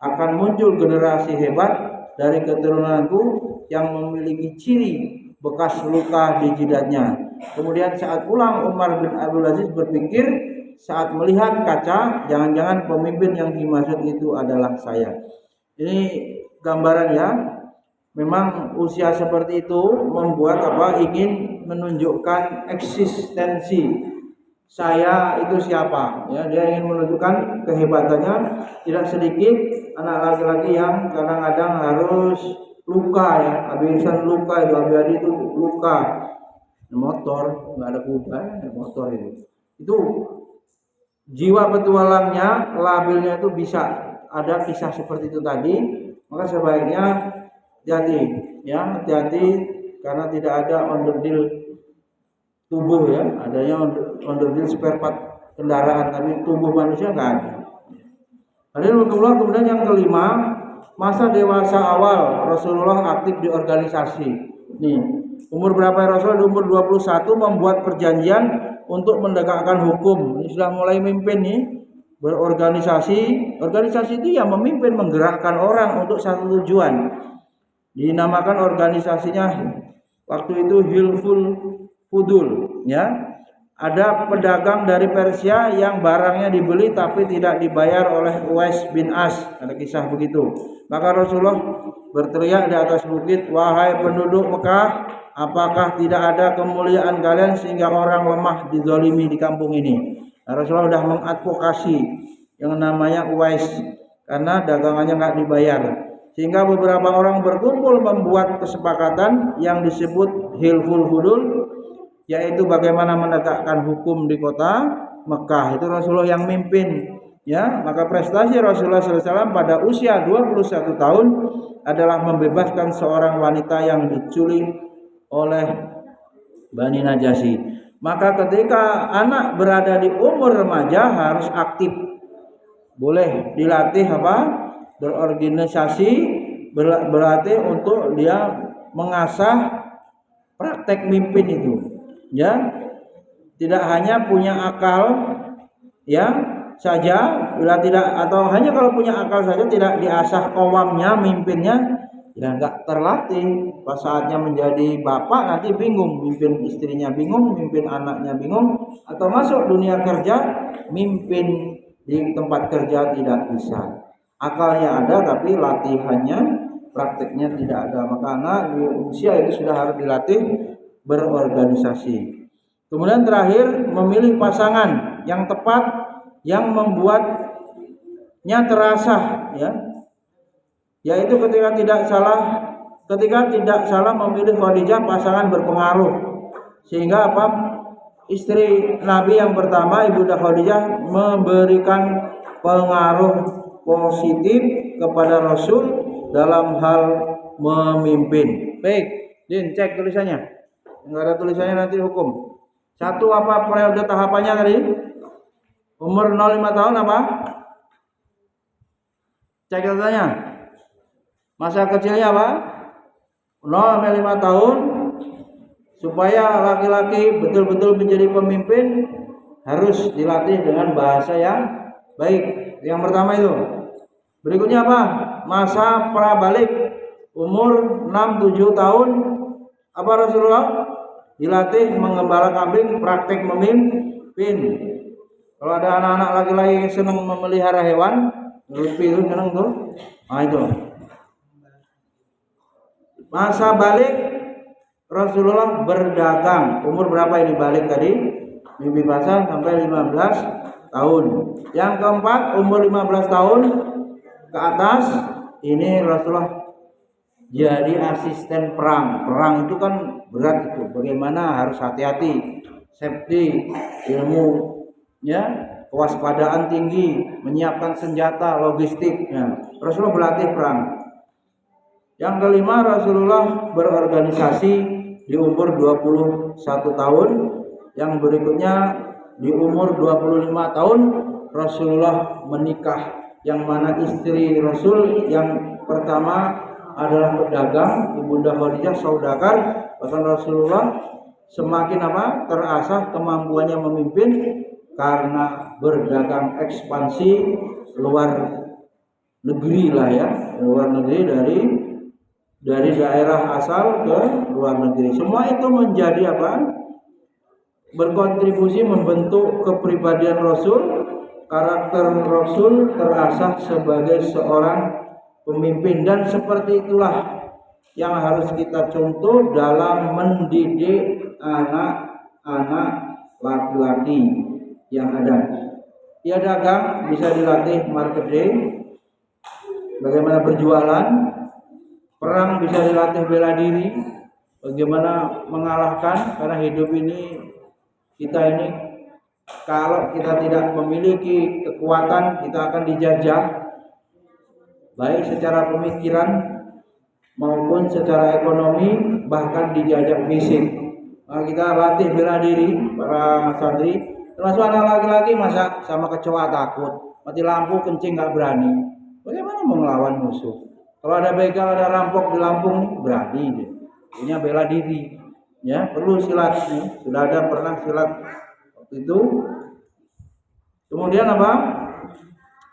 akan muncul generasi hebat dari keturunanku yang memiliki ciri bekas luka di jidatnya. Kemudian saat pulang Umar bin Abdul Aziz berpikir saat melihat kaca, jangan-jangan pemimpin yang dimaksud itu adalah saya. Ini gambaran ya. Memang usia seperti itu membuat apa? Ingin menunjukkan eksistensi saya itu siapa. Ya, dia ingin menunjukkan kehebatannya. Tidak sedikit anak laki-laki yang kadang-kadang harus luka ya, habisan luka itu, abadi itu luka. Motor, nggak ada kuda, motor itu jiwa petualangnya, labilnya itu bisa ada kisah seperti itu tadi. Maka sebaiknya hati-hati karena tidak ada onderdil tubuh ya, adanya onderdil spare part kendaraan, tapi tubuh manusia nggak ada. Kemudian yang kelima, masa dewasa awal Rasulullah aktif di organisasi. Nih, umur berapa Rasul? Di umur 21 membuat perjanjian untuk menegakkan hukum. Ini sudah mulai memimpin nih, berorganisasi. Organisasi itu yang memimpin, menggerakkan orang untuk satu tujuan. Dinamakan organisasinya waktu itu Hilful Fudul ya. Ada pedagang dari Persia yang barangnya dibeli tapi tidak dibayar oleh Uwais bin As. Ada kisah begitu. Maka Rasulullah berteriak di atas bukit, wahai penduduk Mekah, apakah tidak ada kemuliaan kalian sehingga orang lemah dizalimi di kampung ini? Nah, Rasulullah sudah mengadvokasi yang namanya Uwais karena dagangannya nggak dibayar. Sehingga beberapa orang berkumpul membuat kesepakatan yang disebut Hilful Fudul, yaitu bagaimana menegakkan hukum di kota Mekah. Itu Rasulullah yang mimpin ya. Maka prestasi Rasulullah SAW pada usia 21 tahun adalah membebaskan seorang wanita yang diculik oleh Bani Najasyi. Maka ketika anak berada di umur remaja harus aktif, boleh dilatih apa? Berorganisasi, berlatih untuk dia mengasah praktek mimpin itu, ya. Tidak hanya punya akal, ya saja, bila tidak atau hanya kalau punya akal saja tidak diasah qawamnya, mimpinnya, ya nggak terlatih. Pas saatnya menjadi bapak nanti bingung, mimpin istrinya bingung, mimpin anaknya bingung, atau masuk dunia kerja, mimpin di tempat kerja tidak bisa. Akalnya ada tapi latihannya, prakteknya tidak ada. Maka anak di usia itu sudah harus dilatih berorganisasi. Kemudian terakhir, memilih pasangan yang tepat, yang membuatnya terasa, ya. Yaitu ketika tidak salah memilih Khadijah, pasangan berpengaruh. Sehingga apa? Istri Nabi yang pertama, Ibunda Khadijah, memberikan pengaruh positif kepada Rasul dalam hal memimpin. Baik, Din, cek tulisannya. Enggak ada tulisannya nanti hukum. Satu, apa periode tahapannya tadi? Umur 05 tahun apa? Cek katanya. Masa kecilnya apa? 0-5 tahun. Supaya laki-laki betul-betul menjadi pemimpin harus dilatih dengan bahasa yang baik. Yang pertama itu. Berikutnya apa? Masa prabalik, umur 6-7 tahun. Apa Rasulullah? Dilatih mengembala kambing, praktek memimpin. Kalau ada anak-anak laki-laki yang senang memelihara hewan, lebih itu senang tuh. Nah itu. Masa balik, Rasulullah berdagang. Umur berapa ini balik tadi? Mimpi basah sampai 15 tahun. Yang keempat, umur 15 tahun ke atas, ini Rasulullah jadi asisten perang. Perang itu kan berat itu. Bagaimana harus hati-hati, safety, ilmu, ya, kewaspadaan tinggi, menyiapkan senjata, logistik. Ya. Rasulullah berlatih perang. Yang kelima, Rasulullah berorganisasi di umur 21 tahun. Yang berikutnya di umur 25 tahun Rasulullah menikah. Yang mana istri Rasul yang pertama adalah pedagang, Ibunda Khadijah saudagar. Bahkan Rasulullah semakin terasah kemampuannya memimpin karena berdagang ekspansi luar negeri lah ya, luar negeri dari daerah asal ke luar negeri. Semua itu menjadi berkontribusi membentuk kepribadian Rasul. Karakter Rasul terasah sebagai seorang pemimpin, dan seperti itulah yang harus kita contoh dalam mendidik anak-anak laki-laki yang ada. Dia dagang bisa dilatih marketing, bagaimana berjualan. Perang bisa dilatih bela diri, bagaimana mengalahkan. Karena hidup ini, kita ini kalau kita tidak memiliki kekuatan, kita akan dijajah, baik secara pemikiran maupun secara ekonomi, bahkan dijajah fisik. Nah, kita latih bela diri para santri, termasuk anak laki-laki. Masa sama kecoa takut, mati lampu kencing nggak berani, bagaimana mau melawan musuh? Kalau ada begal, ada rampok di Lampung, berani dia. Punya bela diri, ya, perlu silat. Sudah ada pernah silat waktu itu. Kemudian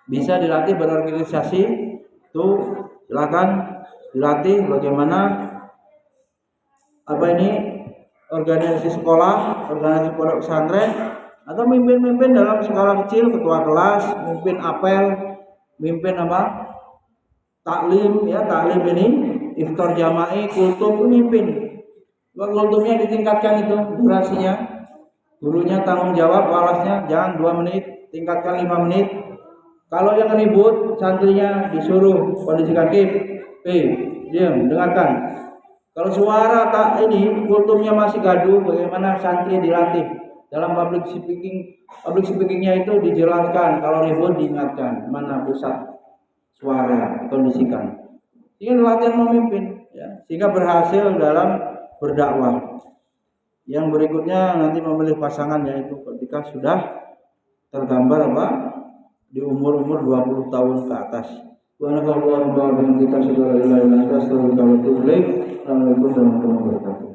bisa dilatih berorganisasi. Tuh, silakan dilatih bagaimana organisasi sekolah, organisasi pondok pesantren, atau mimpin dalam skala kecil, ketua kelas, mimpin apel, mimpin taklim, ya, taklim ini iftar jama'i, kultum, mimpin. Kultumnya ditingkatkan itu durasinya. Gurunya tanggung jawab, walasnya jangan 2 menit, tingkatkan 5 menit. Kalau yang ribut, santrinya disuruh kondisikan diam, dengarkan. Kalau suara kultumnya masih gaduh, bagaimana santri dilatih dalam public speakingnya itu dijelaskan. Kalau ribut diingatkan mana pusat suara, kondisikan. Ini latihan memimpin, ya, sehingga berhasil dalam berdakwah. Yang berikutnya nanti memilih pasangan, yaitu ketika sudah tergambar di umur 20 tahun ke atas. Assalamualaikum warahmatullahi wabarakatuh.